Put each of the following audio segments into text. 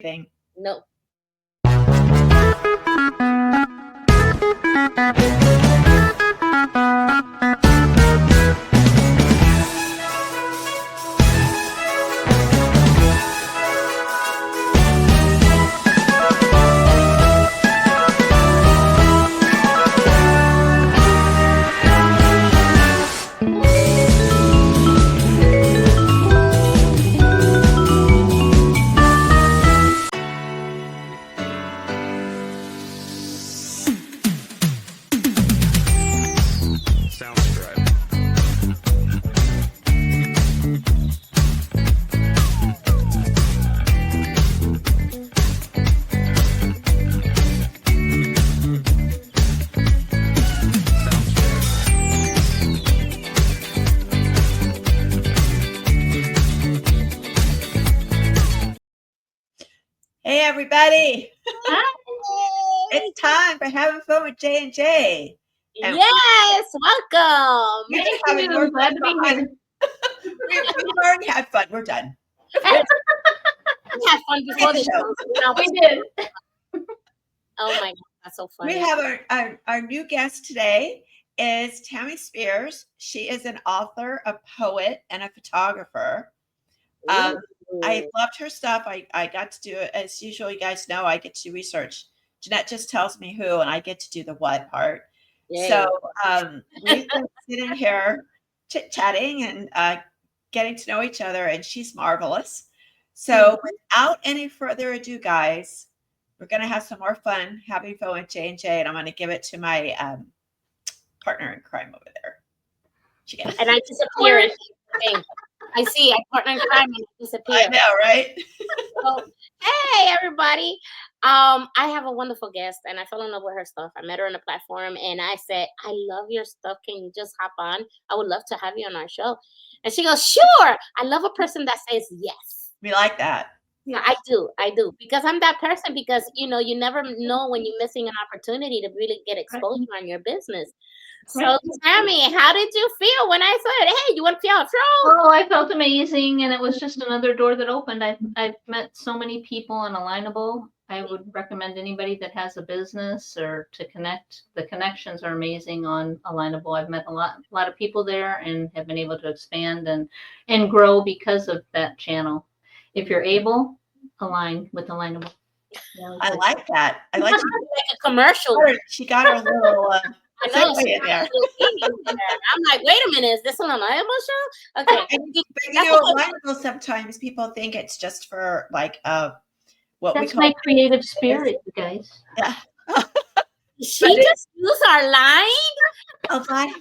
Thing. No. Hey everybody! Hi. It's time for having fun with J&J. Yes, welcome. We've Thank been having you. more Glad fun to be behind- here. We've already had fun. We're done. We had fun before the show. We did. Oh my God, that's so funny. We have our new guest today is Tammy Spears. She is an author, a poet, and a photographer. I loved her stuff. I got to do it as usual. You guys know I get to research. Jeanette just tells me who, and I get to do the what part. Yay. So we've been sitting here chit-chatting and getting to know each other, and she's marvelous. So without any further ado, guys, we're going to have some more fun having fun with J&J, and I'm going to give it to my partner in crime over there. And I disappear. I see. I partner in crime and I disappear. I know, right? So, hey, everybody. I have a wonderful guest, and I fell in love with her stuff. I met her on the platform, and I said, I love your stuff. Can you just hop on? I would love to have you on our show. And she goes, sure. I love a person that says yes. We like that. Yeah, I do. Because I'm that person, because, you never know when you're missing an opportunity to really get exposure on your business. So, Tammy, how did you feel when I said, hey, you want to be on show? Oh, I felt amazing, and it was just another door that opened. I've met so many people on Alignable. I would recommend anybody that has a business or to connect. The connections are amazing on Alignable. I've met a lot of people there and have been able to expand and grow because of that channel. If you're able, align with Alignable. I like that. I like like a commercial. She got her little I know. in there. I'm like, wait a minute, is this an Alignable show? Okay. Alignable, sometimes people think it's just for like what That's we call my creative spirit, you guys. Yeah. She just used our line. Okay.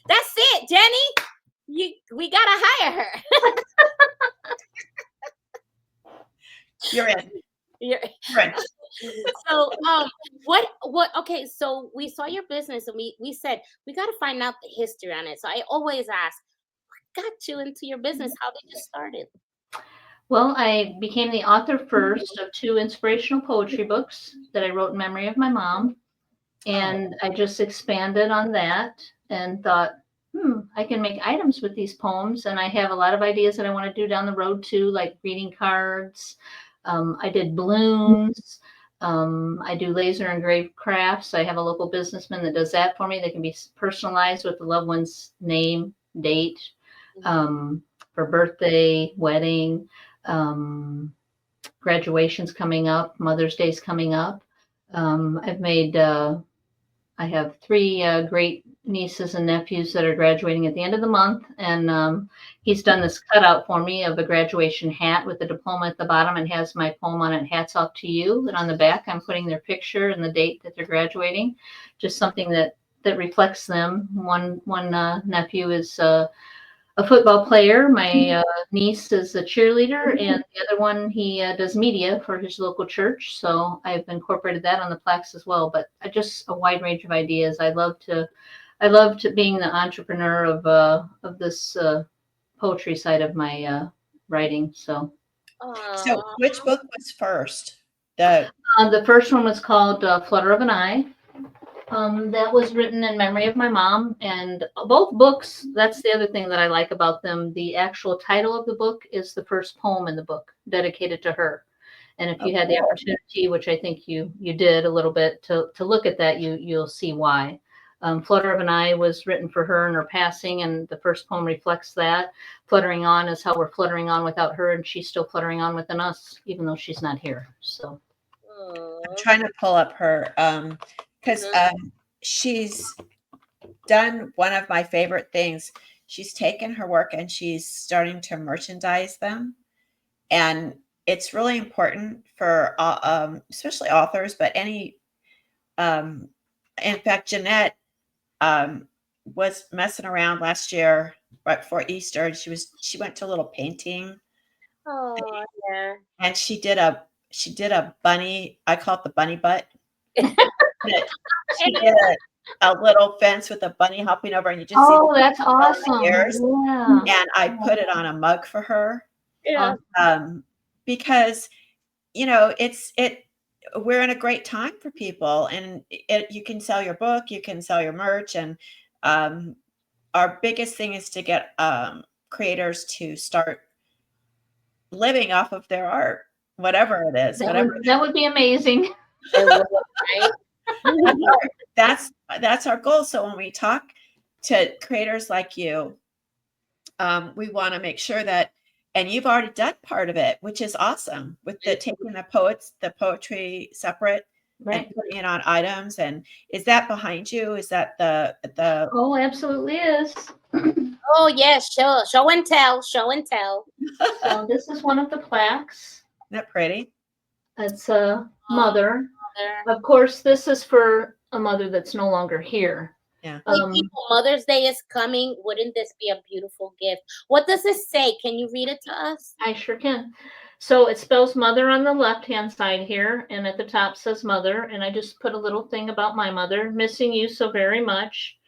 That's it, Jenny. We gotta hire her. You're in. You're in. So okay, so we saw your business and we said we got to find out the history on it. So I always ask, what got you into your business? How did you start it? Well, I became the author first of 2 inspirational poetry books that I wrote in memory of my mom. And I just expanded on that and thought, I can make items with these poems. And I have a lot of ideas that I want to do down the road too, like greeting cards. I did balloons. I do laser engraved crafts. I have a local businessman that does that for me. They can be personalized with the loved one's name, date, for birthday, wedding, graduations coming up, Mother's Day's coming up. I have 3 great nieces and nephews that are graduating at the end of the month. And he's done this cutout for me of a graduation hat with the diploma at the bottom and has my poem on it, Hats Off to You. And on the back, I'm putting their picture and the date that they're graduating, just something that reflects them. One nephew is a football player. My niece is a cheerleader, and the other one, he does media for his local church. So I've incorporated that on the plaques as well. But just a wide range of ideas. I loved being the entrepreneur of this poetry side of my writing. So which book was first? The first one was called Flutter of an Eye. That was written in memory of my mom, and both books, that's the other thing that I like about them. The actual title of the book is the first poem in the book dedicated to her. And if Oh, you had the cool. opportunity, which I think you did a little bit, to look at that, you'll see why. Flutter of an Eye was written for her in her passing, and the first poem reflects that. Fluttering On is how we're fluttering on without her, and she's still fluttering on within us, even though she's not here. So I'm trying to pull up her because she's done one of my favorite things. She's taken her work and she's starting to merchandise them, and it's really important for especially authors, but any in fact, Jeanette was messing around last year right before Easter, and she went to a little painting Oh, yeah. and she did a bunny. I call it the bunny butt. She did a little fence with a bunny hopping over, and you just see that's the awesome. ears. Yeah. And I put it on a mug for her Yeah. because we're in a great time for people, and you can sell your book, you can sell your merch, and our biggest thing is to get creators to start living off of their art, whatever it is, That would be amazing. Right? that's our goal. So when we talk to creators like you, we want to make sure that, and you've already done part of it, which is awesome, with the taking the poetry separate Right. and putting it on items. And is that behind you? Is that the Oh, absolutely is. Oh, yes, show and tell, show and tell. So this is one of the plaques. Isn't that pretty? It's a mother. Mother. Of course, this is for a mother that's no longer here. Yeah. Hey, people, Mother's Day is coming. Wouldn't this be a beautiful gift? What does it say? Can you read it to us? I sure can. So it spells mother on the left-hand side here, and at the top says mother, and I just put a little thing about my mother, missing you so very much.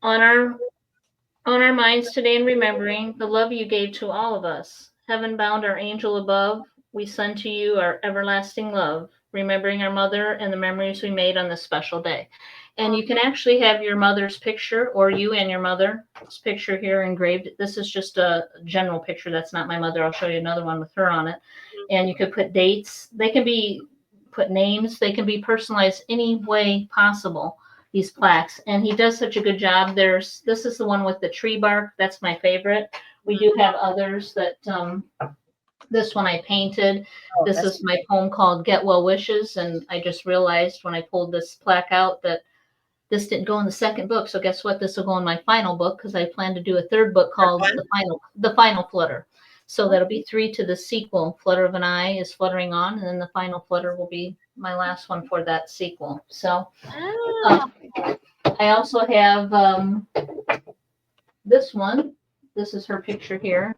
On our minds today, and remembering the love you gave to all of us. Heaven bound, our angel above, we send to you our everlasting love, remembering our mother and the memories we made on this special day. And you can actually have your mother's picture, or you and your mother's picture here engraved. This is just a general picture. That's not my mother. I'll show you another one with her on it. And you could put dates. They can be put names. They can be personalized any way possible, these plaques. And he does such a good job. This is the one with the tree bark. That's my favorite. We do have others that this one I painted. This is my poem called Get Well Wishes. And I just realized when I pulled this plaque out that this didn't go in the second book. So guess what? This will go in my final book, because I plan to do a third book called The Final Flutter. So that'll be 3 to the sequel. Flutter of an Eye is fluttering on, and then the final flutter will be my last one for that sequel. So I also have this one. This is her picture here.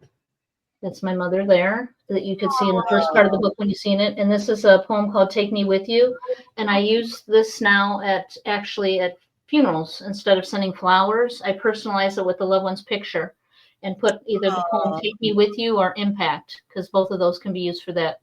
That's my mother there, that you could see in the first part of the book when you've seen it. And this is a poem called Take Me With You. And I use this now at funerals. Instead of sending flowers, I personalize it with the loved one's picture and put either the poem Take Me With You or Impact, because both of those can be used for that.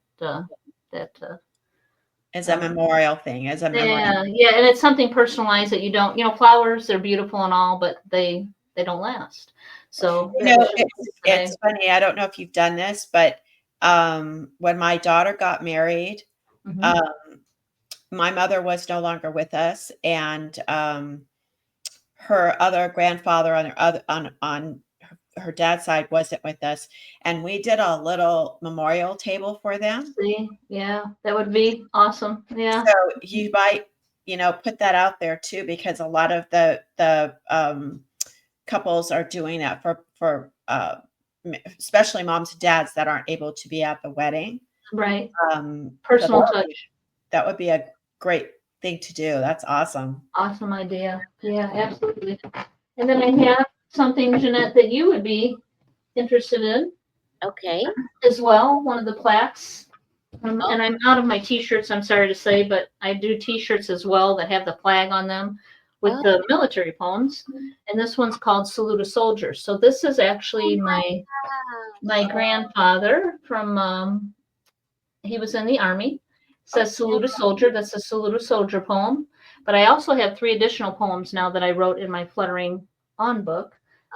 As a memorial thing, as a memory. Yeah, and it's something personalized that you don't, flowers, they're beautiful and all, but they don't last. So it's funny. I don't know if you've done this, but when my daughter got married, my mother was no longer with us, and her other grandfather on her dad's side wasn't with us, and we did a little memorial table for them. Yeah, that would be awesome. Yeah. So you might, put that out there too, because a lot of the couples are doing that for especially moms and dads that aren't able to be at the wedding. Right. Personal touch. That would be a great thing to do. That's awesome. Awesome idea. Yeah, absolutely. And then I have something, Jeanette, that you would be interested in. Okay. As well, one of the plaques. And I'm out of my t-shirts, I'm sorry to say, but I do t-shirts as well that have the flag on them with the military poems. And this one's called Salute a Soldier. So this is actually my grandfather from, he was in the Army. It says Salute a Soldier. That's a Salute a Soldier poem. But I also have 3 additional poems now that I wrote in my Fluttering On book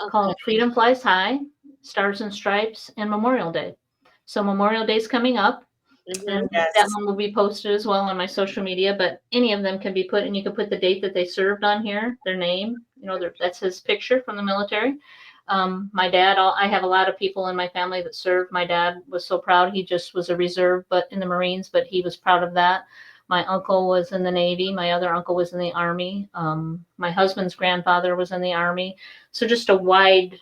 called Freedom Flies High, Stars and Stripes, and Memorial Day. So Memorial Day is coming up. Mhm. That Yes. one will be posted as well on my social media, but any of them can be put, and you can put the date that they served on here, their name, that's his picture from the military. My dad, I have a lot of people in my family that served. My dad was so proud. He just was a reserve, but in the Marines, but he was proud of that. My uncle was in the Navy. My other uncle was in the Army. My husband's grandfather was in the Army. So just a wide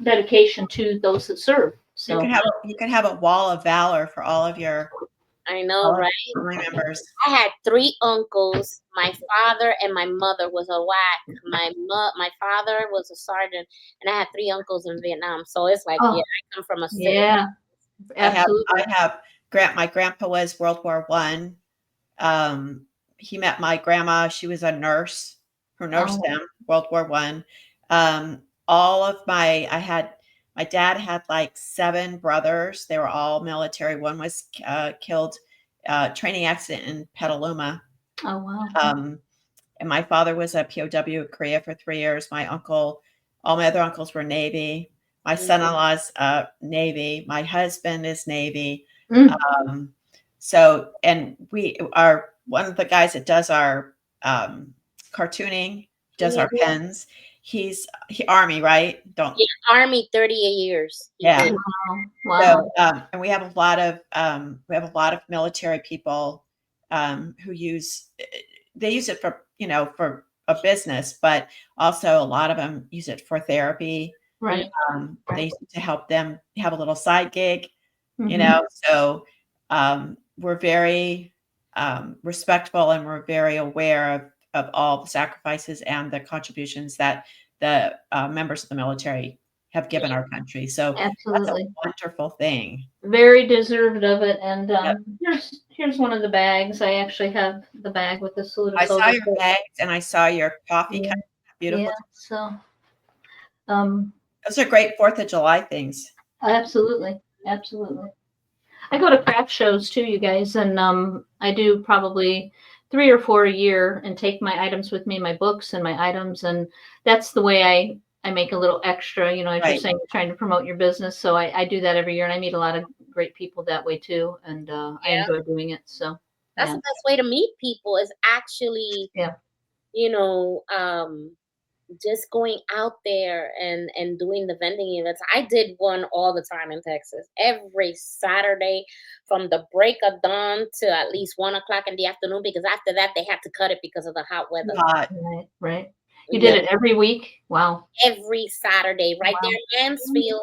dedication to those that serve. You So can have a wall of valor for I know, all of right? your family members. I had 3 uncles. My father and my mother was a WAC. My father was a sergeant, and I had 3 uncles in Vietnam. So it's like, yeah, oh I come from a city. yeah, I absolutely. have my grandpa was World War One. He met my grandma. She was a nurse who nursed Oh, them, World War One. All of my dad had like 7 brothers. They were all military. One was killed training accident in Petaluma. oh wow. And my father was a POW in Korea for 3 years. All my other uncles were Navy. My Mhm. son-in-law's Navy. My husband is Navy. Mm. So, and we are one of the guys that does our cartooning, does Yeah. our pens. He Army, right? Don't Yeah, Army 38 years. He Yeah. did. Wow. So, and we have a lot of military people who they use it for for a business, but also a lot of them use it for therapy. Right. They use it to help them have a little side gig, Mhm. So we're very respectful, and we're very aware of all the sacrifices and the contributions that the members of the military have given our country. So that's a Absolutely. wonderful thing. Very deserved of it. And Yep. here's one of the bags. I actually have the bag with the salute of I saw soldiers. your bags and I saw your coffee Yeah. cup. Beautiful. Yeah. So um Those are great 4th of July things. absolutely. Absolutely. I go to craft shows too, you guys, and I do probably 3 or 4 a year and take my items with me, my books and my items, and that's the way I make a little extra, as you're Right. saying, trying to promote your business. So I do that every year, and I meet a lot of great people that way too, and I Yeah. enjoy doing it. So That's yeah, the best way to meet people is actually, yeah, you know, just going out there and doing the vending events. I did one all the time in Texas. Every Saturday from the break of dawn to at least 1 o'clock in the afternoon, because after that they had to cut it because of the hot weather. Hot. right, right. You Yeah, did it every week. Wow, every Saturday right wow. there in Mansfield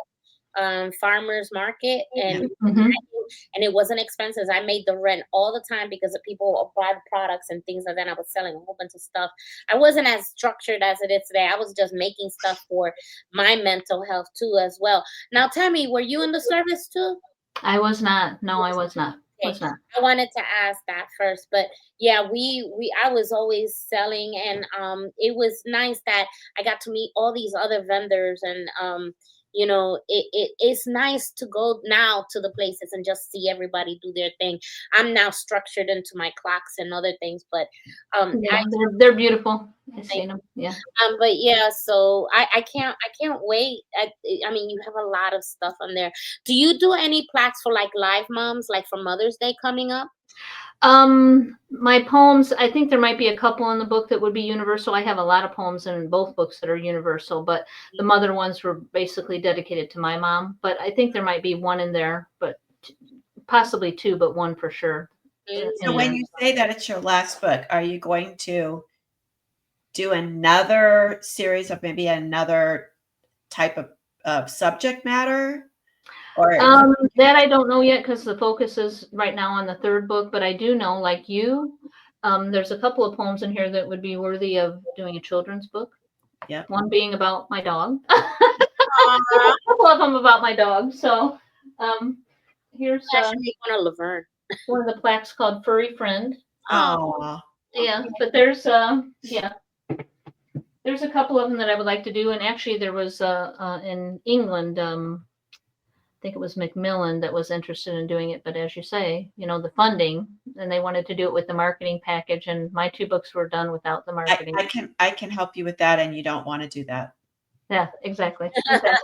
farmers market, Yeah. Hmm. and it wasn't expensive. I made the rent all the time because the people would buy the products and things like that. I was selling a whole bunch of stuff. I wasn't as structured as it is today. I was just making stuff for my mental health too as well. Now tell me, were you in the service too? I was not. No, I was not. Okay. Was not. I wanted to ask that first, but yeah, I was always selling, and it was nice that I got to meet all these other vendors, and it's nice to go now to the places and just see everybody do their thing. I'm now structured into my clocks and other things, but Yeah, they're beautiful. I've seen them. Yeah. but yeah, so I can't wait. I mean, you have a lot of stuff on there. Do you do any plaques for like live moms, like for Mother's Day coming up? My poems, I think there might be a couple in the book that would be universal. I have a lot of poems in both books that are universal, but the mother ones were basically dedicated to my mom. But I think there might be one in there, but possibly 2, but 1 for sure. Mm. So In when there. you say that it's your last book, are you going to do another series of maybe another type of subject matter? Or That I don't know yet because the focus is right now on the 3rd book, but I do know, like you, there's a couple of poems in here that would be worthy of doing a children's book. yeah. One being about my dog. Aw, A couple of them about my dog. So here's I should make one of Laverne. one of the plaques called Furry Friend. Oh, Oh, Yeah, okay. but there's a couple of them that I would like to do. And actually there was in England, I think it was Macmillan that was interested in doing it, but as you say, the funding, and they wanted to do it with the marketing package, and my 2 books were done without the marketing. I can help you with that, and you don't want to do that. Yeah, exactly. Exactly.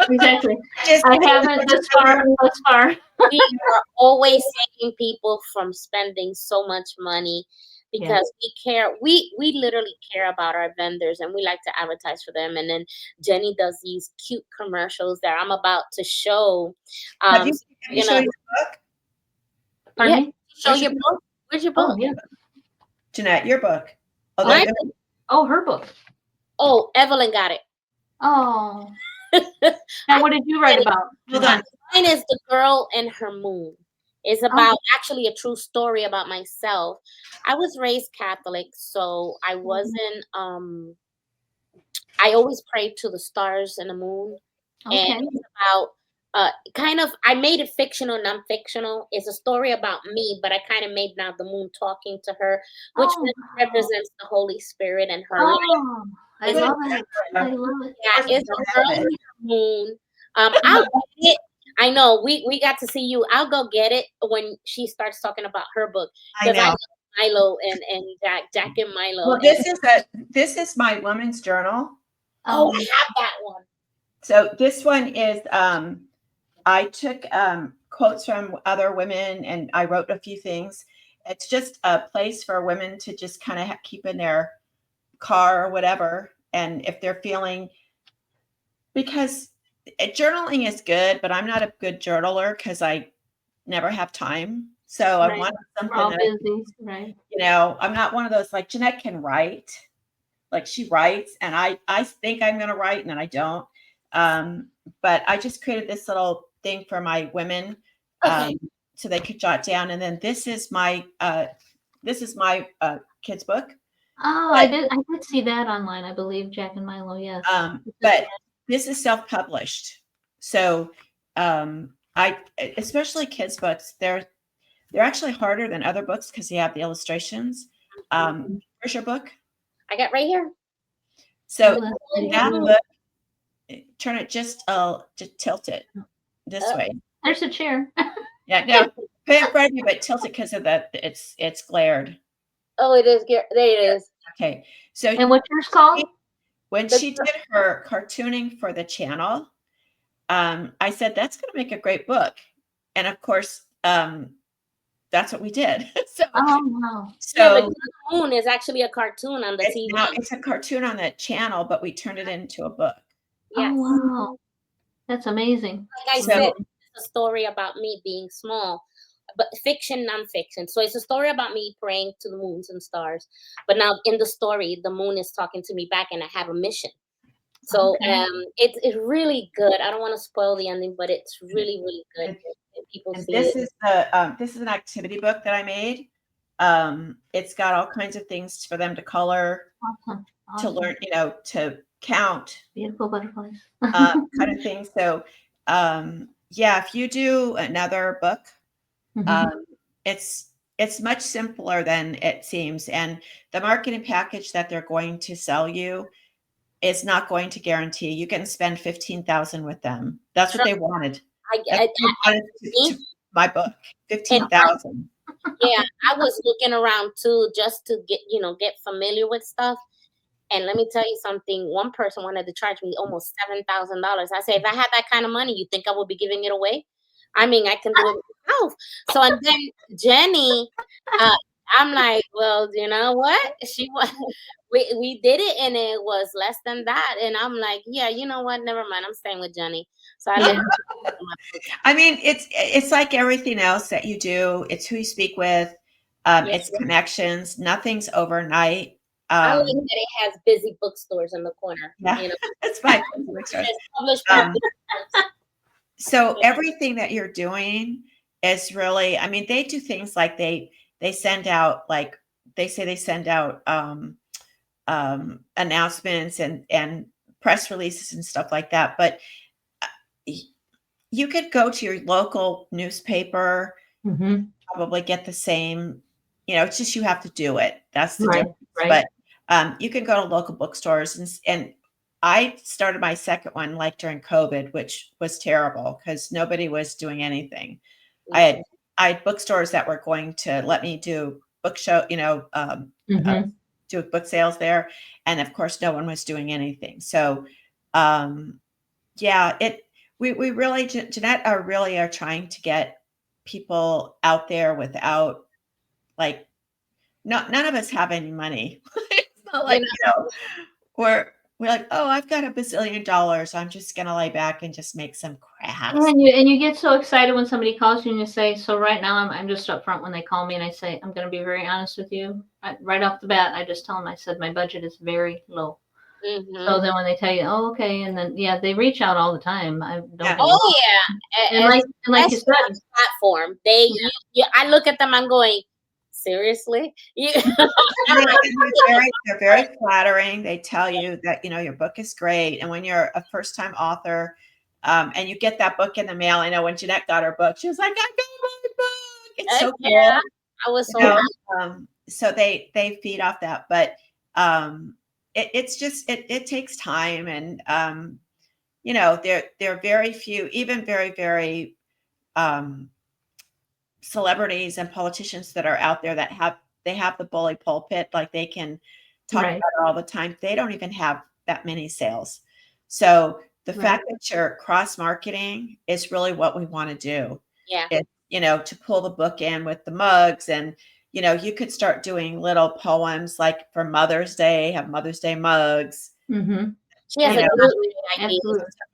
Exactly. Just I haven't thus far. We are always saving people from spending so much money Yeah. because we care. We literally care about our vendors and we like to advertise for them. And then Jenny does these cute commercials that I'm about to show. Have you So have you we're shown gonna your book? yeah, Pardon me? show Where's your your book? book. Where's your Oh, book? yeah. Jeanette, your book. Oh, My Oh, her book. oh, Evelyn got it. Oh. Now, what did you write about? hold on. Mine is The Girl and Her Moon. It's about actually a true story about myself. I was raised Catholic, so I wasn't I always prayed to the stars and the moon. And Okay. it's about kind of I made it fictional, non-fictional. It's a story about me, but I kind of made now the moon talking to her, which Oh, represents the Holy Spirit and her light. oh, I It's a, love it. I love it. yeah, it's a girl and her moon. I'll get it. I know we got to see you. I'll go get it when she starts talking about her book I because I know. love Milo and Jack and Milo. Well, And, this is my woman's journal. oh, I have that one. So this one is I took quotes from other women and I wrote a few things. It's just a place for women to just kind of keep in their car or whatever. And if they're feeling, because journaling is good, but I'm not a good journaler because I never have time. So I Right. wanted We're something all that, busy, right? I'm not one of those, like Jeanette can write, like she writes, and I think I'm going to write and then I don't. But I just created this little thing for my women, Okay. so they could jot down. And then this is my kids book. Oh, But, I did see that online, I believe, Jack and Milo, yes. but this is self-published. So I, especially kids books, they're actually harder than other books because you have the illustrations. Where's your book? I got right here. So Oh, that's that pretty. book, turn it just tilt it this way. There's a chair. Yeah, no, put it in front of you, but tilt it because of that. It's glared. Oh, it is. There it is. Okay, so And what's yours called? when she did her cartooning for the channel, I said that's going to make a great book, and of course, that's what we did. So, Oh, wow. Yeah, the so moon is actually a cartoon on the TV. now it's a cartoon on the channel, but we turned it into a book. Yes. Oh, wow. That's amazing. Like I So- said, it's a story about me being small, but fiction, non-fiction. So it's a story about me praying to the moons and stars. But now in the story, the moon is talking to me back, and I have a mission. So Okay. it's really good. I don't want to spoil the ending, but it's really really good. If people And see this it. is this is an activity book that I made. It's got all kinds of things for them to color, Awesome. to Awesome. learn, to count, Beautiful butterflies. kind of thing. So, yeah, if you do another book, Mhm. it's much simpler than it seems, and the marketing package that they're going to sell you is not going to guarantee you can spend 15,000 with them. That's what they wanted. That's what they wanted to my book, 15,000. Yeah, I was looking around too just to get familiar with stuff. And let me tell you something. One person wanted to charge me almost $7,000. I said, if I had that kind of money, you think I would be giving it away? I mean, I can do it myself. So and then Jenny, uh, I'm like, well, you know what? She was we did it and it was less than that. And I'm like, yeah, you know what? Never mind. I'm staying with Jenny. So I let her I mean, it's like everything else that you do. It's who you speak with. It's connections. Nothing's overnight. I like that it has busy bookstores in the corner. Yeah, You know, that's fine. it's published by books. So everything that you're doing is really, I mean, they do things like they send out, like they say they send out announcements and press releases and stuff like that. But you could go to your local newspaper, Mhm. probably get the same, it's just you have to do it. That's the Right, difference. right. But you can go to local bookstores and I started my second one like during COVID, which was terrible because nobody was doing anything. I had bookstores that were going to let me do book show, Mhm. do book sales there, and of course, no one was doing anything. So, yeah, we really Jeanette are trying to get people out there without like, none of us have any money. It's not like, we're like, oh, I've got $1 bazillion. I'm just gonna lay back and just make some crafts. And you get so excited when somebody calls you and you say, so right now I'm just upfront when they call me and I say, I'm going to be very honest with you. Right off the bat, I just tell them, I said, my budget is very low. So then when they tell you, oh, okay, and then they reach out all the time. I don't. Yeah. Oh yeah, And like you said, platform. I look at them. I'm going, seriously? They're very flattering. They tell you that your book is great, and when you're a first-time author, and you get that book in the mail. I know when Jeanette got her book, she was like, "I got my book!" It's so cool. Yeah, I was so happy. So they feed off that, but it takes time, and there are very few, even very, very celebrities and politicians that are out there that have the bully pulpit, like they can talk about it all the time. They don't even have that many sales. So the fact that you're cross marketing is really what we want to do. Yeah. It's, to pull the book in with the mugs, and you could start doing little poems like for Mother's Day, have Mother's Day mugs. Mm-hmm. She has a great idea.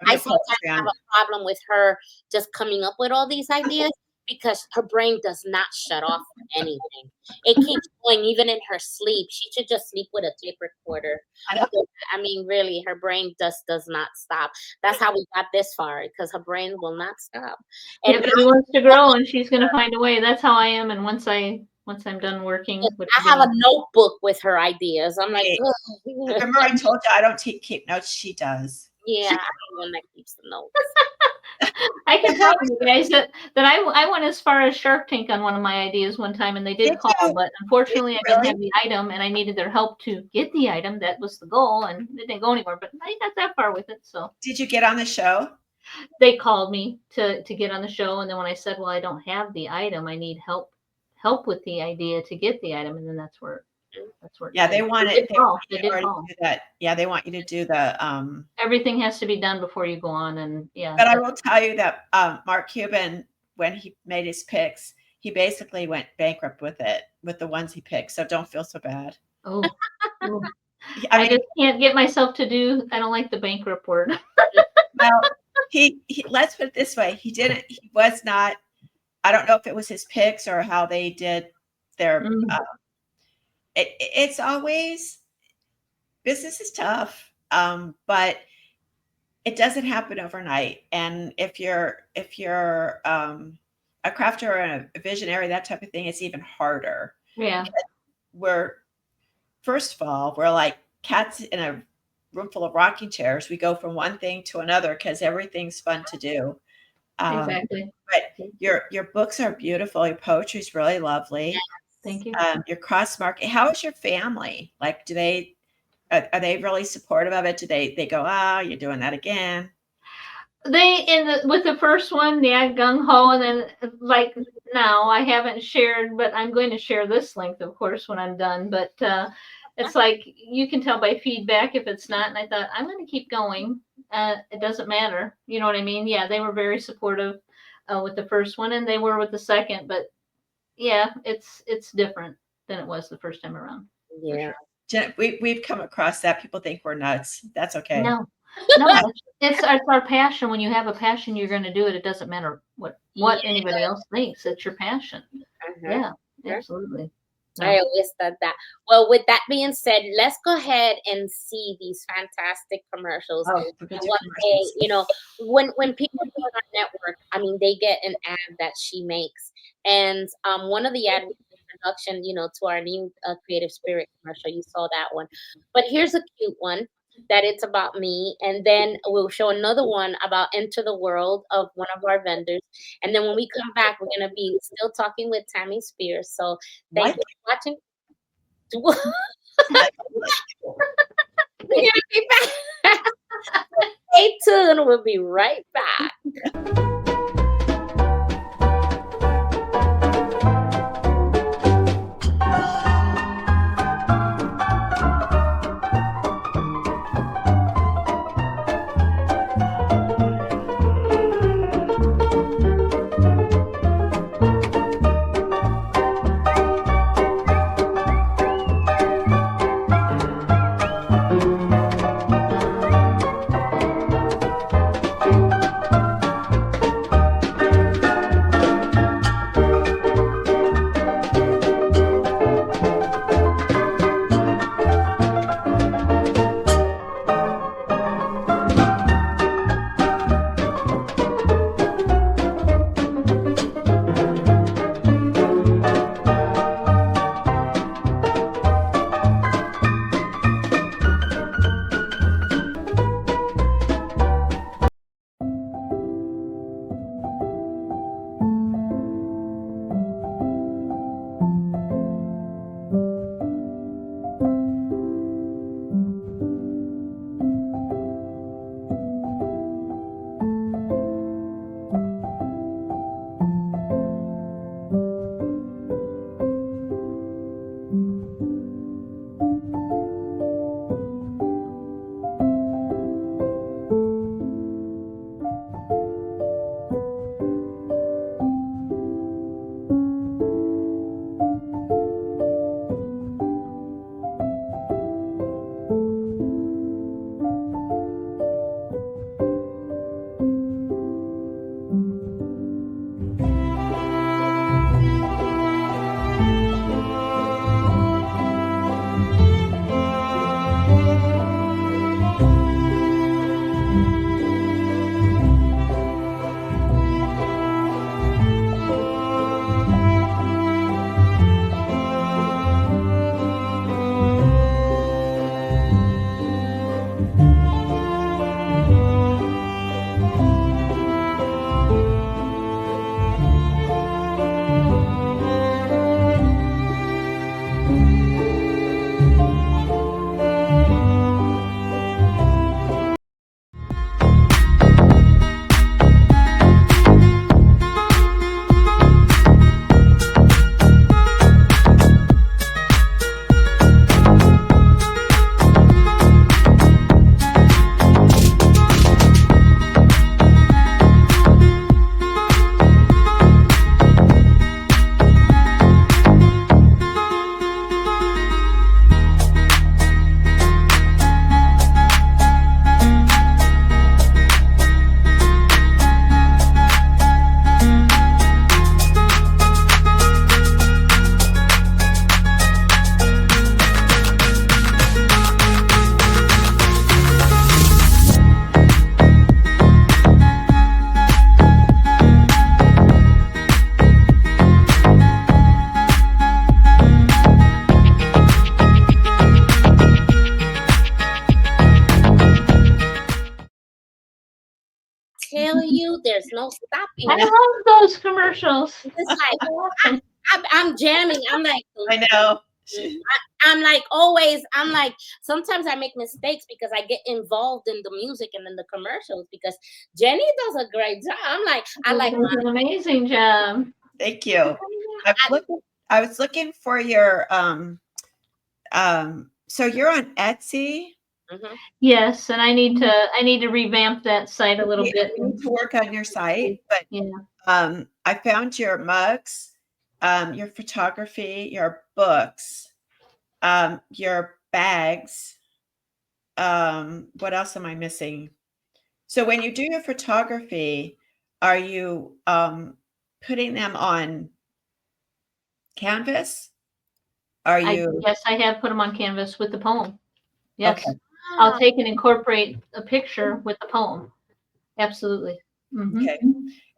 I sometimes have a problem with her just coming up with all these ideas because her brain does not shut off for anything. It keeps going even in her sleep. She should just sleep with a tape recorder. I mean, really, her brain does not stop. That's how we got this far, because her brain will not stop. And she wants to grow, and she's going to find a way. That's how I am. And once I'm done working, I have a notebook with her ideas. I'm like, remember I told you I don't keep notes. She does. Yeah, I'm the one that keeps the notes. I can tell you guys that I went as far as Shark Tank on one of my ideas one time, and they did call, but unfortunately I didn't have the item, and I needed their help to get the item. That was the goal, and it didn't go anywhere, but I got that far with it. So did you get on the show? They called me to get on the show, and then when I said, well, I don't have the item, I need help with the idea to get the item, and then that's where they want it. They did call. Do that. Yeah, they want you to do the everything has to be done before you go on, and but I will tell you that Mark Cuban, when he made his picks, he basically went bankrupt with the ones he picked, so don't feel so bad. Oh. I just can't get myself to do. I don't like the bankrupt word. Well, he let's put it this way, he was not, I don't know if it was his picks or how they did their it's always, business is tough, but it doesn't happen overnight. And if you're a crafter or a visionary, that type of thing, it's even harder. Yeah. First of all, we're like cats in a room full of rocking chairs. We go from one thing to another because everything's fun to do. Exactly. But your books are beautiful. Your poetry is really lovely. Yes. Thank you. Your cross market. How is your family? Like, are they really supportive of it? Do they go, you're doing that again? With the first one, gung ho, and then like now I haven't shared, but I'm going to share this link, of course, when I'm done. But it's like you can tell by feedback if it's not. And I thought I'm going to keep going. It doesn't matter. You know what I mean? Yeah, they were very supportive with the first one, and they were with the second. But yeah, it's different than it was the first time around. Yeah. Jeanette, we've come across that. People think we're nuts. That's okay. No, it's our passion. When you have a passion, you're going to do it. It doesn't matter what anybody else thinks. It's your passion. Yeah, absolutely. I always said that. Well, with that being said, let's go ahead and see these fantastic commercials. When people do our network, I mean, they get an ad that she makes, and one of the ad was introduction, to our new Creative Spirit commercial. You saw that one, but here's a cute one that it's about me, and then we'll show another one about Enter the World of one of our vendors, and then when we come back, we're gonna be still talking with Tammy Spears. So thank you for watching. We're gonna be back. Stay tuned. We'll be right back. There's no stopping. I love those commercials. It's like Awesome. I'm jamming. I'm like, I know. I'm like always. I'm like sometimes I make mistakes because I get involved in the music and in the commercials because Jenny does a great job. I'm like, I like. Does an amazing job. Thank you. I was looking for your so you're on Etsy. Mhm. Yes, and I need to revamp that site a little bit. You need to work on your site, but Yeah. I found your mugs, your photography, your books, your bags. What else am I missing? So when you do your photography, are you putting them on canvas? Are you Yes, I have put them on canvas with the poem. Yes. okay? I'll take and incorporate a picture with the poem. Absolutely. Mm-hmm. Okay.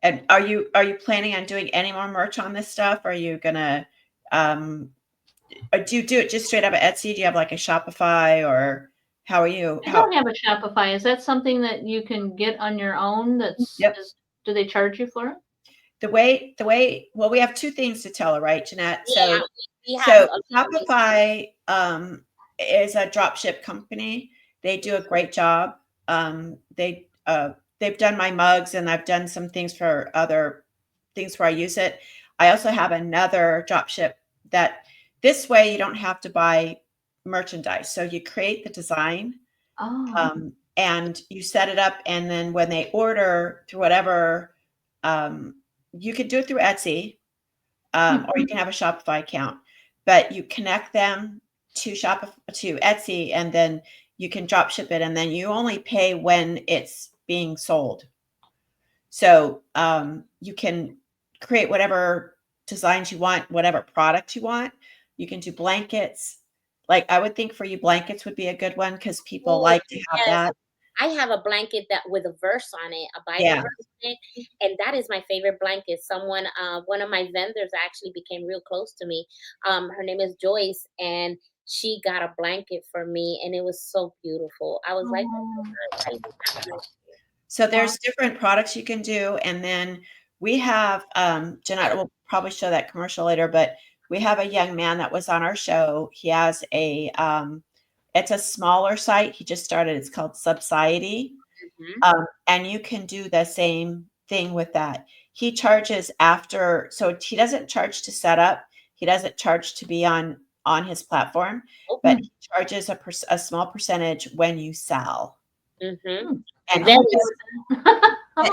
And are you planning on doing any more merch on this stuff? Are you gonna or do you do it just straight up at Etsy? Do you have like a Shopify or how are you? I don't have a Shopify. Is that something that you can get on your own? Yep. Do they charge you for it? The way well, we have two things to tell her, right, Jeanette? Yeah, So Shopify is a drop ship company. They do a great job. They've done my mugs and I've done some things for other things where I use it. I also have another drop ship that this way you don't have to buy merchandise. So you create the design and you set it up, and then when they order through whatever, you could do it through Etsy, or you can have a Shopify account, but you connect them to Etsy, and then you can drop ship it, and then you only pay when it's being sold. So you can create whatever designs you want, whatever product you want. You can do blankets. Like I would think for you, blankets would be a good one because people like to have that. I have a blanket that with a verse on it, a Bible verse on it, and that is my favorite blanket. Someone, one of my vendors actually became real close to me. Her name is Joyce, and she got a blanket for me, and it was so beautiful. I was like, so there's different products you can do, and then we have Jeanette will probably show that commercial later, but we have a young man that was on our show. He has a it's a smaller site. He just started. It's called Subsidy. And you can do the same thing with that. He charges after, so he doesn't charge to set up. He doesn't charge to be on his platform, but he charges a small percentage when you sell. And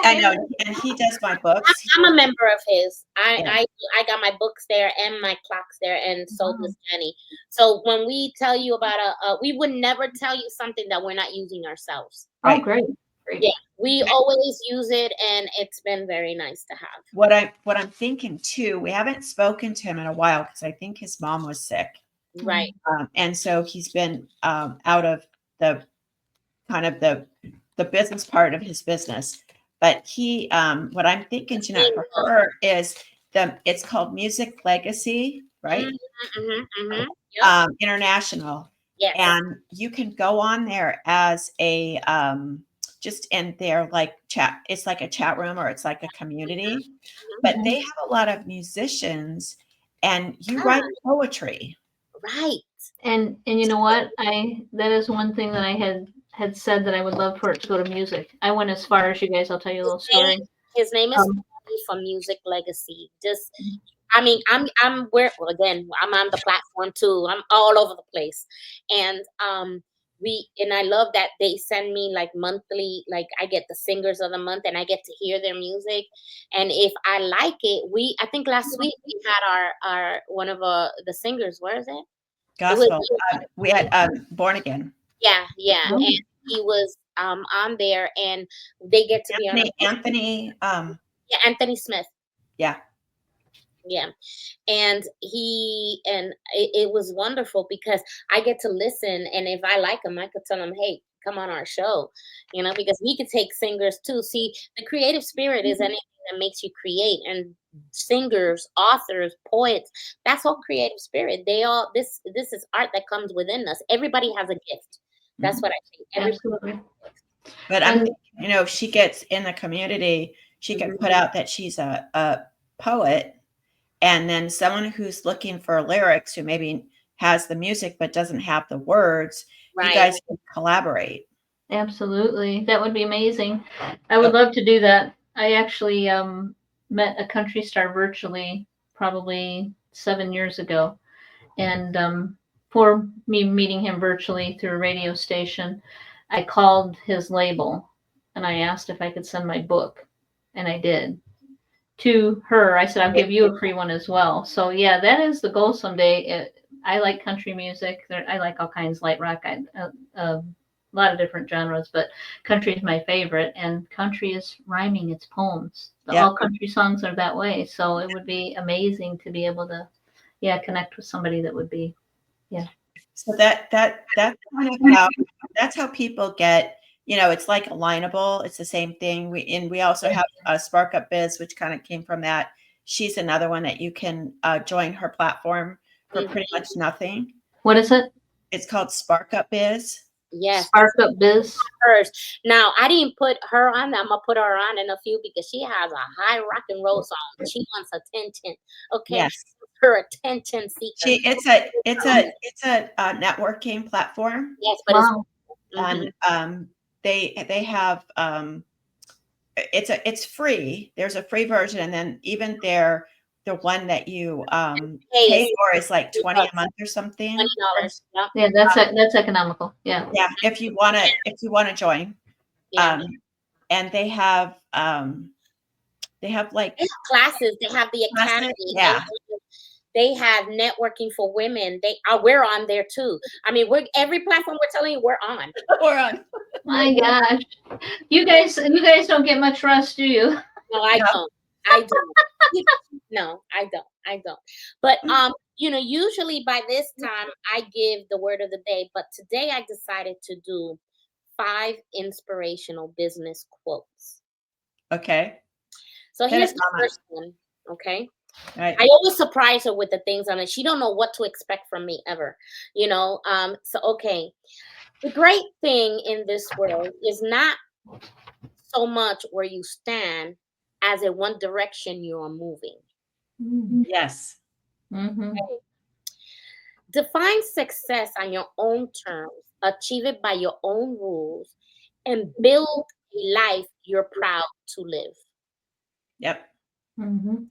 I know, and he does my books. I'm a member of his. I got my books there and my clocks there, and so does Jenny. So when we tell you about we would never tell you something that we're not using ourselves. Right. Oh, great. Yeah, we always use it, and it's been very nice to have. What I'm thinking too, we haven't spoken to him in a while because I think his mom was sick. Right. And so he's been out of the kind of the business part of his business. But he, what I'm thinking, Jeanette, for her is it's called Music Legacy, right? International. Yes. And you can go on there as a just in their like chat. It's like a chat room or it's like a community, but they have a lot of musicians, and you write poetry. Right. And you know what? That is one thing that I had said that I would love for it to go to music. I went as far as you guys. I'll tell you a little story. His name is from Music Legacy. Just, I mean, I'm where again. I'm on the platform too. I'm all over the place, and I love that they send me like monthly. Like I get the singers of the month, and I get to hear their music. And if I like it, I think last week we had our one of the singers. Where is it? Gospel. We had Born Again. Yeah, and he was on there, and they get to be on Anthony. Anthony Smith. Yeah. And it was wonderful because I get to listen, and if I like him, I could tell him, hey, come on our show, because we could take singers too. See, the creative spirit is anything that makes you create, and singers, authors, poets, that's all creative spirit. This is art that comes within us. Everybody has a gift. That's what I think. Absolutely. But I'm thinking, if she gets in the community, She can put out that she's a poet, and then someone who's looking for lyrics who maybe has the music but doesn't have the words, you Right. guys can collaborate. Absolutely. That would be amazing. I would love to do that. I actually met a country star virtually probably 7 years ago. And for me meeting him virtually through a radio station, I called his label and I asked if I could send my book. And I did. To her, I said, I'll give you a free one as well. So, yeah, that is the goal someday. I like country music. I like all kinds, light rock, a lot of different genres, but country is my favorite. And country is rhyming, it's poems. All country songs are that way. So it would be amazing to be able to, connect with somebody that would be, So that's kind of that's how people get, it's like Alignable. It's the same thing. We also have Spark Up Biz, which kind of came from that. She's another one that you can join her platform for pretty much nothing. What is it? It's called Spark Up Biz. Yes. Spark Up Biz. Hers. Now, I didn't put her on. I'm gonna put her on in a few because she has a high rock and roll song. She wants attention. Okay. Yes. Her attention seeker. It's a networking platform. Yes, but Wow. And they have it's free. There's a free version, and then even the one that you pay for is like $20 a month or something. $20. Yep. Yeah, that's economical. Yeah. Yeah, if you want to join. Yeah. And they have like classes. They have the academy. Yeah. They have networking for women. We're on there too. I mean, every platform we're telling you we're on. We're on. My gosh, you guys don't get much rest, do you? No, I don't. I don't. No, I don't. But usually by this time I give the word of the day. But today I decided to do 5 inspirational business quotes. Okay. So here's the first one. Okay. Right. I always surprise her with the things on it. She don't know what to expect from me ever, So, okay. The great thing in this world is not so much where you stand as in one direction you are moving. Yes. Mm-hmm. Okay. Define success on your own terms, achieve it by your own rules, and build a life you're proud to live. Yep. Mm-hmm.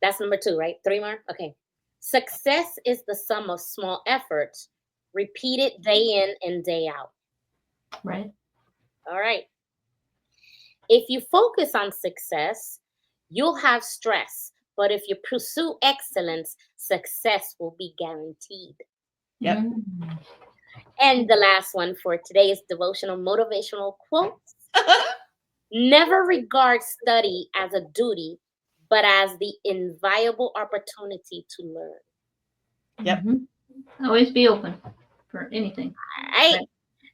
That's number 2, right? 3 more? Okay. Success is the sum of small efforts, repeated day in and day out. Right. All right. If you focus on success, you'll have stress. But if you pursue excellence, success will be guaranteed. Yep. Mm-hmm. And the last one for today's devotional motivational quotes. Never regard study as a duty, but as the invaluable opportunity to learn. Yep. Mm-hmm. Always be open for anything. All right.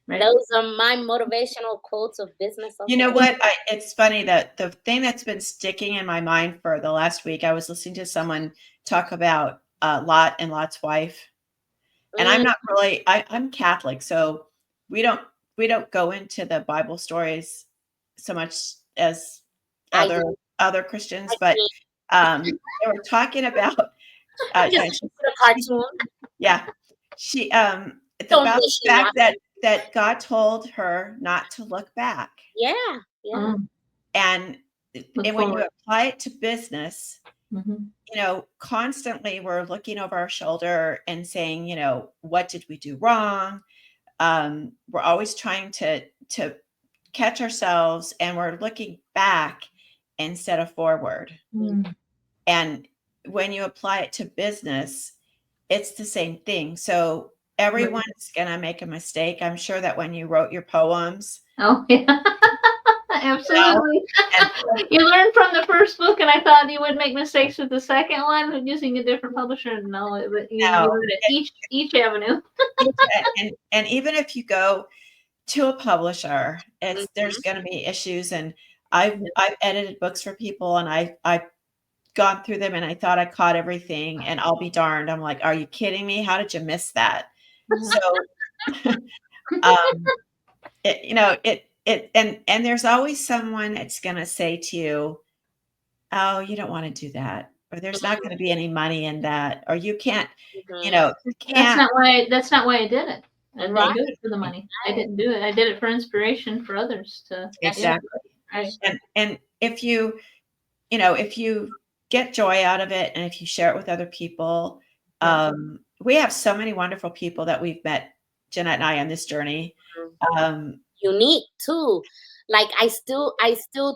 Those are my motivational quotes of business. You know what? It's funny that the thing that's been sticking in my mind for the last week, I was listening to someone talk about Lot and Lot's wife. And I'm not really, I'm Catholic, so we don't go into the Bible stories so much as other Christians, but they were talking about cartoon. Yeah. She about the fact that God told her not to look back. Yeah. Yeah. And when you apply it to business, constantly we're looking over our shoulder and saying, what did we do wrong? We're always trying to catch ourselves, and we're looking back instead of forward. And when you apply it to business, it's the same thing. So everyone's going to make a mistake. I'm sure that when you wrote your poems. Oh, yeah. Absolutely. You learned from the first book, and I thought you would make mistakes with the second one using a different publisher. No, but you learned it each avenue. and even if you go to a publisher, there's going to be issues. And I've edited books for people, and I've gone through them, and I thought I caught everything, and I'll be darned. I'm like, are you kidding me? How did you miss that? So, and there's always someone that's going to say to you, "Oh, you don't want to do that," or "There's not going to be any money in that," or "You can't, Mhm. you That's can't." not why. That's not why I did it. I didn't Right. do it for the money. I didn't do it. I did it for inspiration for others to. That's Yeah. Exactly. Right. And if if you get joy out of it, and if you share it with other people, Yeah. we have so many wonderful people that we've met, Jeanette and I, on this journey. Um, unique too. Like I still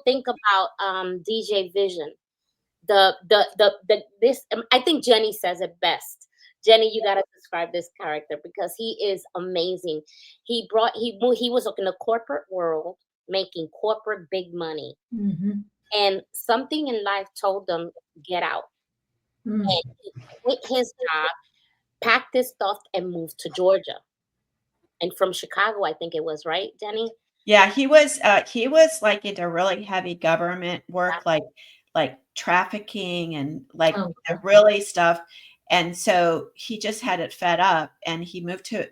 think about DJ Vision. The this I think Jenny says it best. Jenny, you gotta describe this character because he is amazing. He was in the corporate world making corporate big money, Mm-hmm. and something in life told him get out. Mm. And he quit his job, packed his stuff, and moved to Georgia. And from Chicago, I think it was, right, Jenny? yeah, he was like into really heavy government work, like trafficking and like Oh, the really stuff. And so he just had it fed up, and he moved to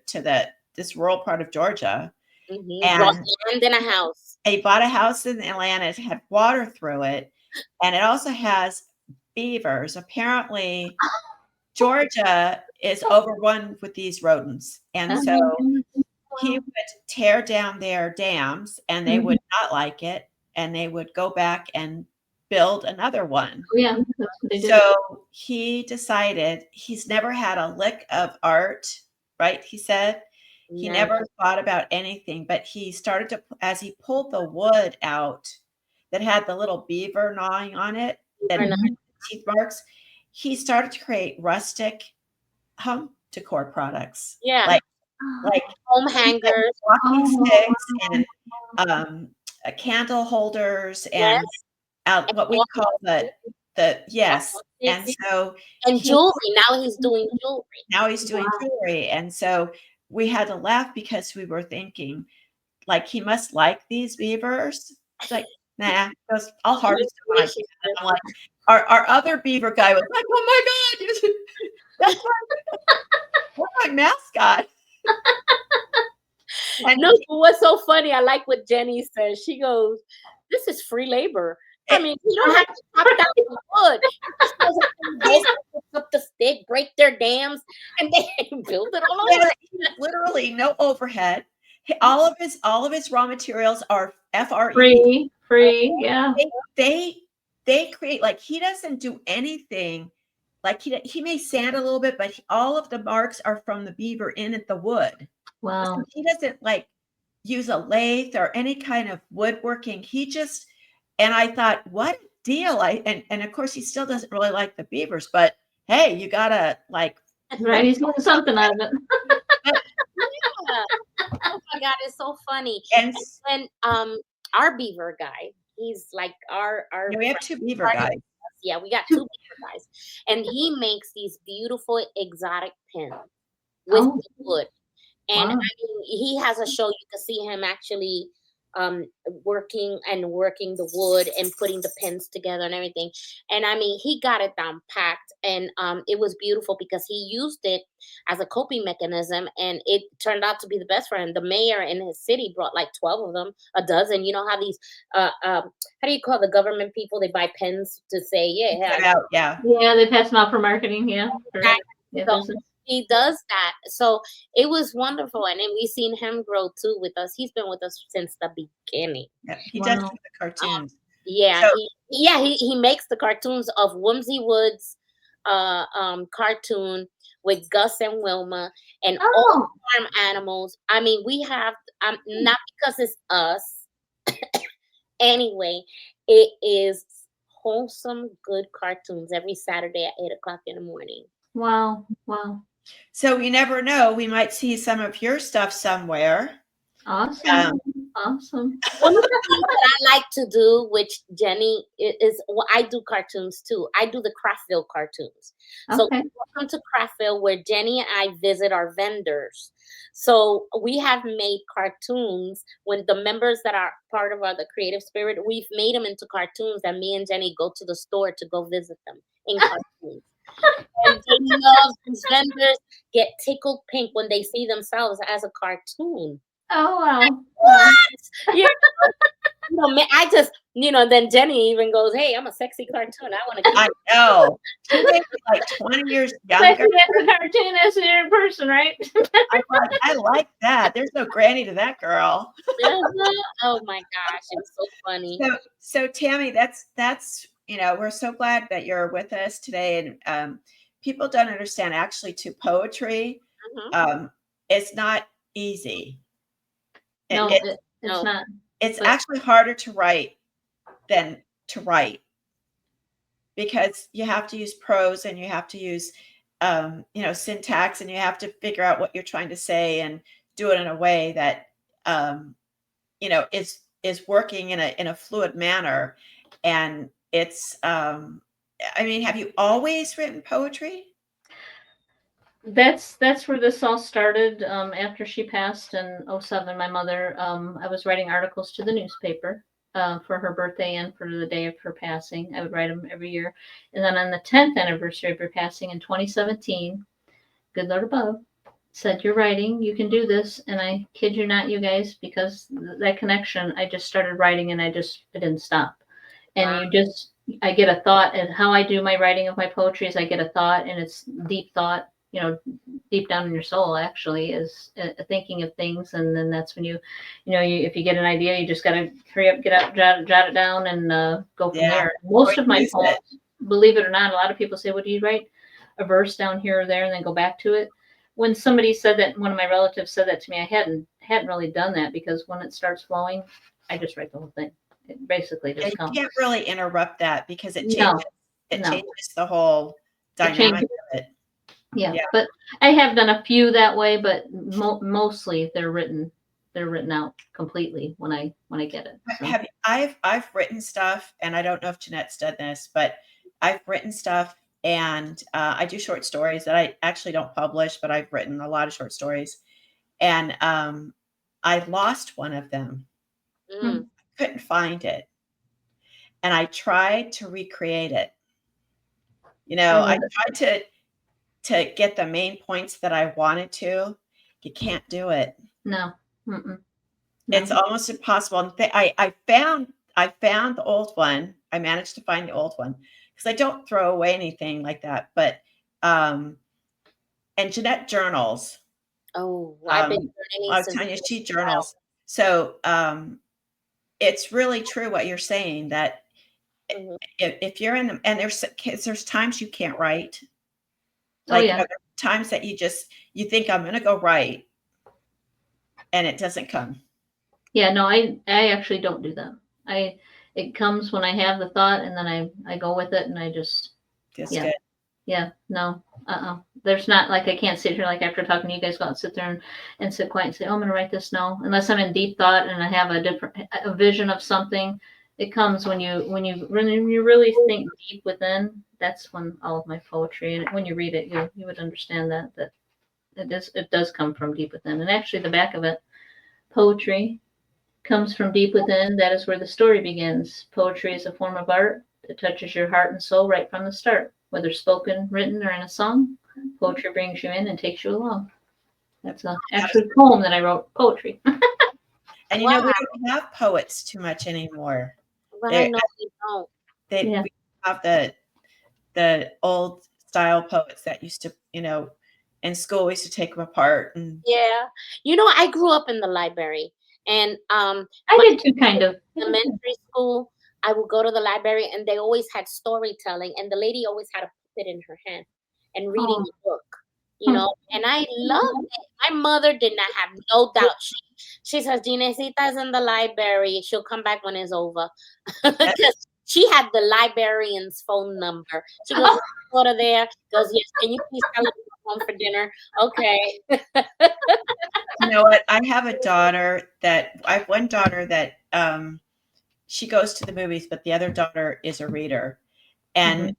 this rural part of Georgia, Bought and land and a house. he bought a house in Atlanta. It had water through it, and it also has beavers. Apparently, Georgia is overrun with these rodents, and so he would tear down their dams, and they would not like it, and they would go back and build another one. yeah, that's what they did. So he decided he's never had a lick of art, right? He said he Never. never thought about anything, but he started to, as he pulled the wood out that had the little beaver gnawing on it Or not. and teeth marks, he started to create rustic home decor products, Yeah. like Home hangers. walking Oh, sticks and candle holders and Yes. what we call the yes. And so And he jewelry. Now he's doing jewelry. now he's doing jewelry, and so we had to laugh because we were thinking, like, he must like these beavers. It's like, nah, goes, I'll harvest them when I can. And I'm like, our other beaver guy was like, oh my God, that's my mascot. And No, but what's so funny, I like what Jenny says. She goes, "This is free labor." I mean, you don't have to chop down the wood. He just goes up and picks up the stick, break their dams, and they build it all over. literally no overhead. All of his raw materials are FRE. free, yeah. They create, like, he doesn't do anything. Like, he may sand a little bit, but all of the marks are from the beaver in at the wood. Wow. So he doesn't like use a lathe or any kind of woodworking. He just, and I thought, what a deal. And of course he still doesn't really like the beavers, but hey, you gotta like, Right, he's getting something out of it. Yeah. Oh my God, it's so funny. and And our beaver guy, he's like our we have two beaver friend. guys. Yeah, we got two beaver guys, and he makes these beautiful exotic pins with Oh, wood. And I wow. mean, he has a show. You can see him actually working the wood and putting the pins together and everything. And I mean, he got it down packed, and it was beautiful because he used it as a coping mechanism, and it turned out to be the best for him. The mayor in his city brought like 12 of them, a dozen. You know how these how do you call the government people? They buy pens to say, yeah, Cut out, yeah. Yeah, they pass them out for marketing, yeah. For, yeah, so business. he does that. So it was wonderful. And then we seen him grow too with us. He's been with us since the beginning. Yeah, he does Wow. do the cartoons. Yeah, So he makes the cartoons of Whimsy Woods cartoon with Gus and Wilma and all Oh, farm animals. I mean, we have not because it's us anyway, it is wholesome, good cartoons every Saturday at 8 o'clock in the morning. wow. Wow. so you never know, we might see some of your stuff somewhere. Awesome. Awesome. One of the things that I like to do, which Jenny is, well, I do cartoons too. I do the Craftville cartoons. So Okay. welcome to Craftville, where Jenny and I visit our vendors. So we have made cartoons when the members that are part of the creative spirit, we've made them into cartoons that me and Jenny go to the store to go visit them in cartoons. And Jenny loves these vendors get tickled pink when they see themselves as a cartoon. Oh, wow. what? You I just, then Jenny even goes, "Hey, I'm a sexy cartoon. I want to keep." I know. She may be like 20 years younger. Sexy as a cartoon as in person, right? I like that. There's no granny to that girl. Oh my gosh, it was so funny. So Tammy, that's we're so glad that you're with us today. And people don't understand actually to poetry, Mhm. it's not easy. No, It's it's not. it's But actually harder to write than to write because you have to use prose and you have to use syntax, and you have to figure out what you're trying to say and do it in a way that is working in a fluid manner. And it's I mean, have you always written poetry? that's where this all started. After she passed in '07, my mother, I was writing articles to the newspaper for her birthday and for the day of her passing. I would write them every year. And then on the 10th anniversary of her passing in 2017, good Lord above said, "You're writing, you can do this." And I kid you not, you guys, because that connection, I just started writing and I didn't stop. And Wow. I get a thought, and how I do my writing of my poetry is I get a thought, and it's deep thought, deep down in your soul, actually, is thinking of things. And then that's when if you get an idea, you just got to hurry up, get out, jot it down, and go from Yeah. there. Most of my Use poems, it. believe it or not, a lot of people say, "Well, do you write a verse down here or there and then go back to it?" When somebody said that, one of my relatives said that to me, I hadn't really done that, because when it starts flowing, I just write the whole thing. It basically And just you comes. can't really interrupt that because it No, no. changes the whole It dynamic changes. of it. Yeah, Yeah. but I have done a few that way, but mostly they're written out completely when I get it. So Have I've written stuff, and I don't know if Jeanette's done this, but I've written stuff, and I do short stories that I actually don't publish, but I've written a lot of short stories. And I lost one of them. Mm. Couldn't find it. And I tried to recreate it. I I love it. tried to get the main points that I wanted to. You can't do it. No, no. It's almost impossible. And I found the old one. I managed to find the old one because I don't throw away anything like that. But and Jeanette journals. Oh, I've been journaling I was since telling you, I was she a child. journals. So it's really true what you're saying, that Mhm. if you're in the, and there's times you can't write. Oh Like, yeah, there's times that you think I'm gonna go write, and it doesn't come. yeah. No, I actually don't do that. It comes when I have the thought, and then I go with it, and I just Just yeah. good. Yeah, no, There's not, like, I can't sit here, like, after talking to you guys, go out and sit there and sit quiet and say, "Oh, I'm gonna write this." No, unless I'm in deep thought and I have a vision of something. It comes when you really think deep within. That's when all of my poetry, and when you read it, you would understand that it does come from deep within. And actually, the back of it, poetry comes from deep within. That is where the story begins. Poetry is a form of art that touches your heart and soul right from the start. Whether spoken, written, or in a song, poetry brings you in and takes you along. That's a actual poem that I wrote, poetry. And Wow. we don't have poets too much anymore. Right, They no, we don't. Yeah. we have the old style poets that used to, in school we used to take them apart. And Yeah. I grew up in the library, and I but did too, kind of. I did too. elementary school, I would go to the library, and they always had storytelling, and the lady always had a puppet in her hand and reading Oh, a book, hmm. and I loved it. My mother did not have no doubt. She says, Ginecita's in the library. She'll come back when it's over. that, Because she had the librarian's phone number. She goes, Oh, go to there, goes, yes, can you please tell her to come home for dinner? Okay. you know what? I have one daughter that she goes to the movies, but the other daughter is a reader. And mhm.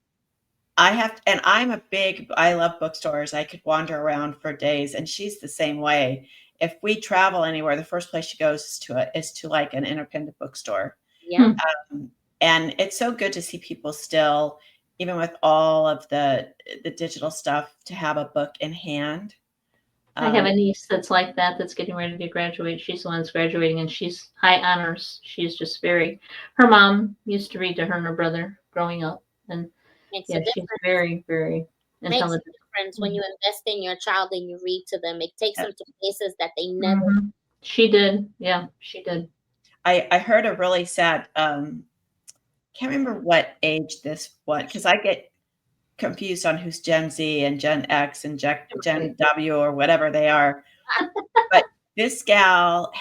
I love bookstores. I could wander around for days, and she's the same way. If we travel anywhere, the first place she goes is to like an independent bookstore. Yeah. Hmm. And it's so good to see people still, even with all of the digital stuff, to have a book in hand. I have a niece that's like that, that's getting ready to graduate. She's the one that's graduating, and she's high honors. She's just her mom used to read to her and her brother growing up. And Makes yeah, a she's difference. very, very Makes a intelligent. difference when you invest in your child and you read to them. It takes them to places that they never. Mm-hmm. She did. Yeah, she did. I heard a really sad, can't remember what age this was, because I get confused on who's Gen Z and Gen X and Gen W or whatever they are. But this gal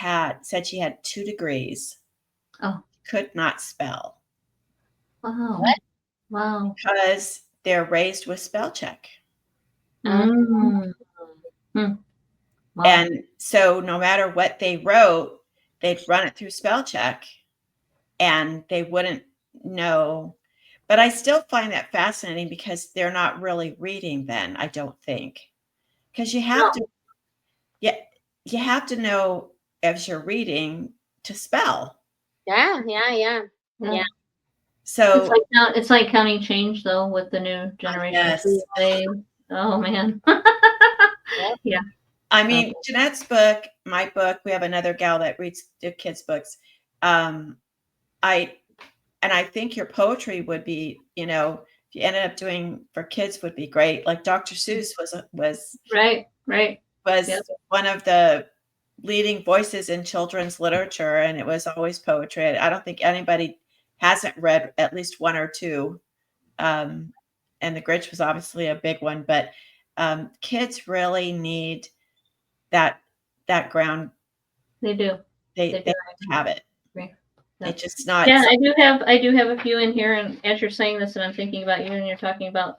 said she had 2 degrees. Oh. Could not spell. Wow. What? Wow. Because they're raised with spell check. Mm. Wow. And so no matter what they wrote, they'd run it through spell check and they wouldn't know. But I still find that fascinating because they're not really reading then, I don't think. Because you have you have to know as you're reading to spell. Yeah. So it's like counting change though with the new generation. yes. Oh man. Yeah. I mean, Jeanette's book, my book, we have another gal that reads the kids' books. I think your poetry would be, if you ended up doing for kids would be great. Like Dr. Seuss was right. Was one of the leading voices in children's literature, and it was always poetry. I don't think anybody hasn't read at least 1 or 2. And The Grinch was obviously a big one, but kids really need that ground. They do. They have it. Right. They just not. Yeah, I do have a few in here, and as you're saying this, and I'm thinking about you, and you're talking about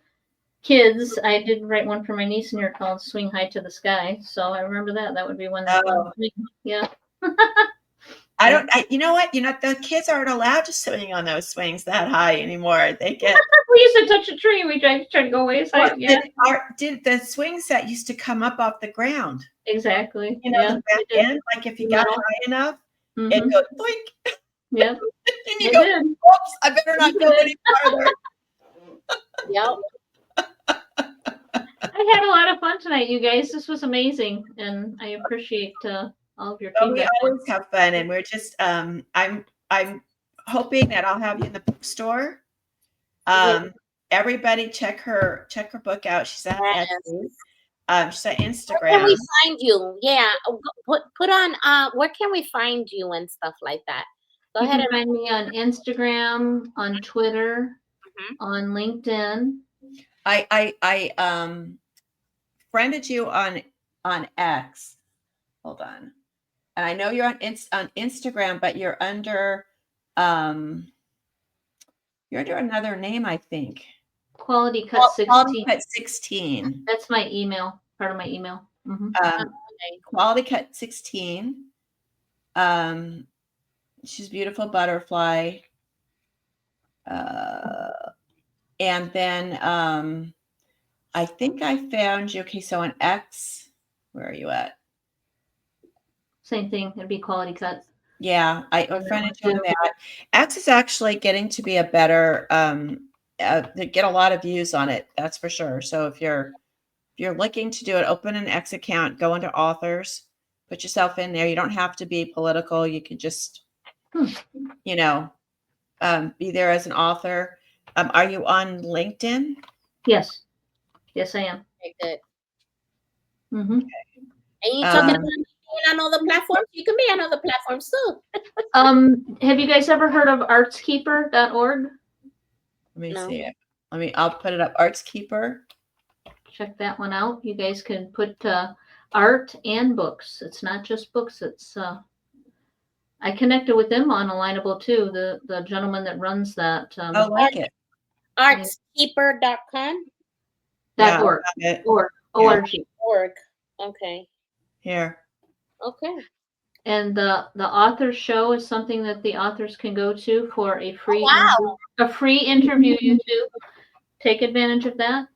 kids. I did write one for my niece in here called "Swing High to the Sky," so I remember that. That would be one. Yeah. You know what? The kids aren't allowed to swing on those swings that high anymore. They get. We used to touch a tree. We tried to go away. Did the swing set used to come up off the ground? Exactly. The back end, like if you got high enough, it goes boink. Yep. And you go, oops, I better not go any farther. Yep. I had a lot of fun tonight, you guys. This was amazing, and I appreciate all of your feedback. We always have fun, and we're just I'm hoping that I'll have you in the bookstore. Everybody check her book out. She's at Etsy. She's at Instagram. Where can we find you? Yeah, put on. Where can we find you and stuff like that? Go ahead and find me on Instagram, on Twitter, on LinkedIn. I friended you on X. Hold on. And I know you're on Instagram, but you're under another name, I think. Quality Cut 16. Quality Cut 16. That's my email. Part of my email. Quality Cut 16. She's beautiful butterfly. And then I think I found you. Okay, so on X, where are you at? Same thing. It'd be Quality Cut. Yeah, I friended you on that. X is actually getting to be a better. They get a lot of views on it. That's for sure. So if you're looking to do it, open an X account, go into authors, put yourself in there. You don't have to be political. You can just, be there as an author. Are you on LinkedIn? Yes, I am. Okay, good. Mm-hmm. And you talking about being on other platforms? You can be on other platforms too. Have you guys ever heard of artskeeper.org? Let me see it. I'll put it up. Artskeeper. Check that one out. You guys can put art and books. It's not just books. It's I connected with them on Alignable too. The gentleman that runs that. I like it. Artskeeper.com. .org. Org. Okay. Here. Okay. And the author show is something that the authors can go to for a free interview. YouTube. Take advantage of that.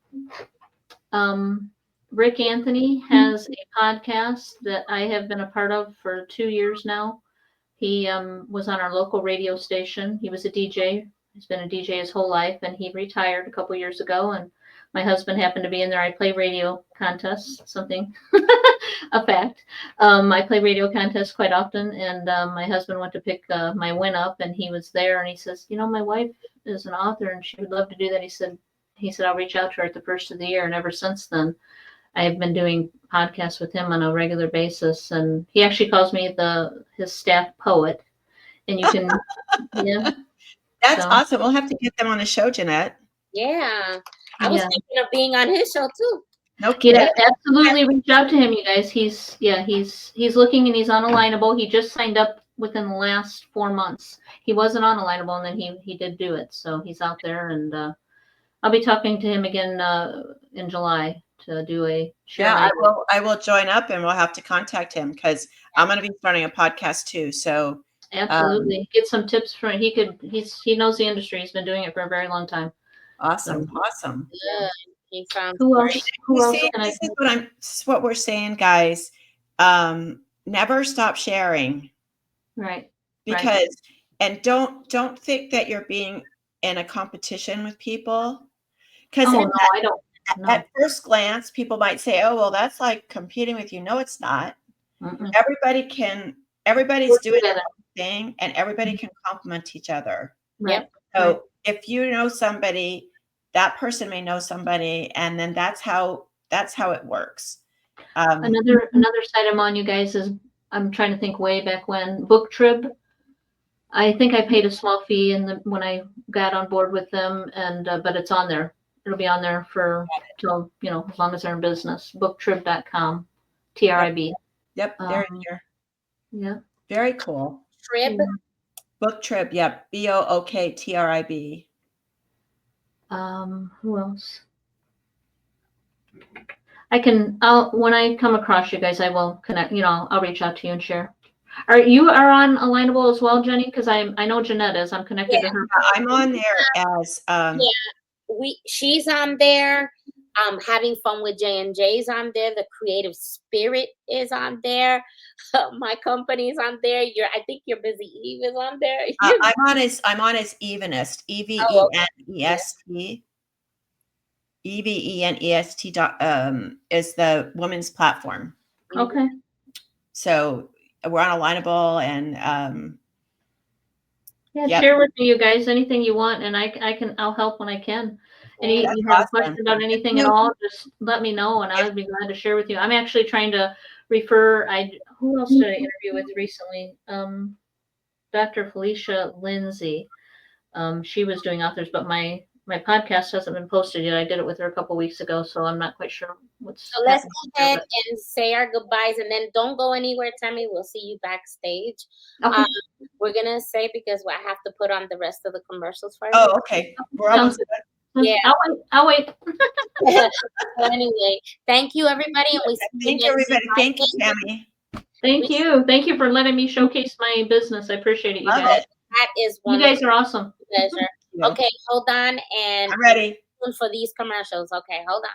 Rick Anthony has a podcast that I have been a part of for 2 years now. He was on our local radio station. He was a DJ. He's been a DJ his whole life, and he retired a couple years ago. And my husband happened to be in there. I play radio contests, something. a fact. I play radio contests quite often, and my husband went to pick my win up, and he was there, and he says, my wife is an author, and she would love to do that. He said, I'll reach out to her at the first of the year, and ever since then, I've been doing podcasts with him on a regular basis, and he actually calls me his staff poet, and you can, yeah. That's So, awesome. We'll have to get them on the show, Jeanette. Yeah. I was yeah. thinking of being on his show too. No kidding. Yeah, absolutely reach out to him, you guys. He's looking, and he's on Alignable. He just signed up within the last 4 months. He wasn't on Alignable, and then he did do it. So he's out there, and I'll be talking to him again in July to do a show. Yeah, I will join up, and we'll have to contact him because I'm going to be starting a podcast too. So absolutely get some tips from he knows the industry. He's been doing it for a very long time. Awesome. Yeah. He sounds Who great. else? Who else See, can this is what we're saying, guys. Never stop sharing. Right. Because and don't think that you're being in a competition with people. Because no, I don't. No. At first glance, people might say, "Oh, well, that's like competing with you." No, it's not. Mm-mm. Everybody's doing their own thing, and everybody can complement each other. Right. So if you know somebody, that person may know somebody, and then that's how it works. Another site I'm on, you guys, is I'm trying to think way back when Book Trib. I think I paid a small fee when I got on board with them, and but it's on there. It'll be on there till as long as they're in business. Booktrib.com, TRIB. Yep, there here. Yeah. Very cool. Trib. Book Trib. Yep. BOOKTRIB. Who else? When I come across you guys, I will connect. I'll reach out to you and share. You are on Alignable as well, Jenny? Because I know Jeanette is. I'm connected to her. I'm on there as She's on there. Having fun with J&J's on there. The Creative Spirit is on there. My company's on there. I think You're Busy Eve is on there. I'm on as Evenest. EVENEST. EVENEST is the women's platform. Okay. So we're on Alignable, and share with me, you guys, anything you want, and I'll help when I can. You have a question about anything at all, just let me know, and I would be glad to share with you. I'm actually trying to refer. Who else did I interview with recently? Dr. Felicia Lindsay. She was doing authors, but my podcast hasn't been posted yet. I did it with her a couple weeks ago, so I'm not quite sure what's. So let's go ahead and say our goodbyes, and then don't go anywhere, Tammy. We'll see you backstage. Okay. We're gonna say, because I have to put on the rest of the commercials first. Oh, okay. We're almost done. Yeah. I'll wait. So anyway, thank you, everybody, and we thank you, everybody. Thank you, Tammy. Thank you for letting me showcase my business. I appreciate it, you guys. That is one. You guys are awesome. Pleasure. Okay, hold on, and I'm ready for these commercials. Okay, hold on.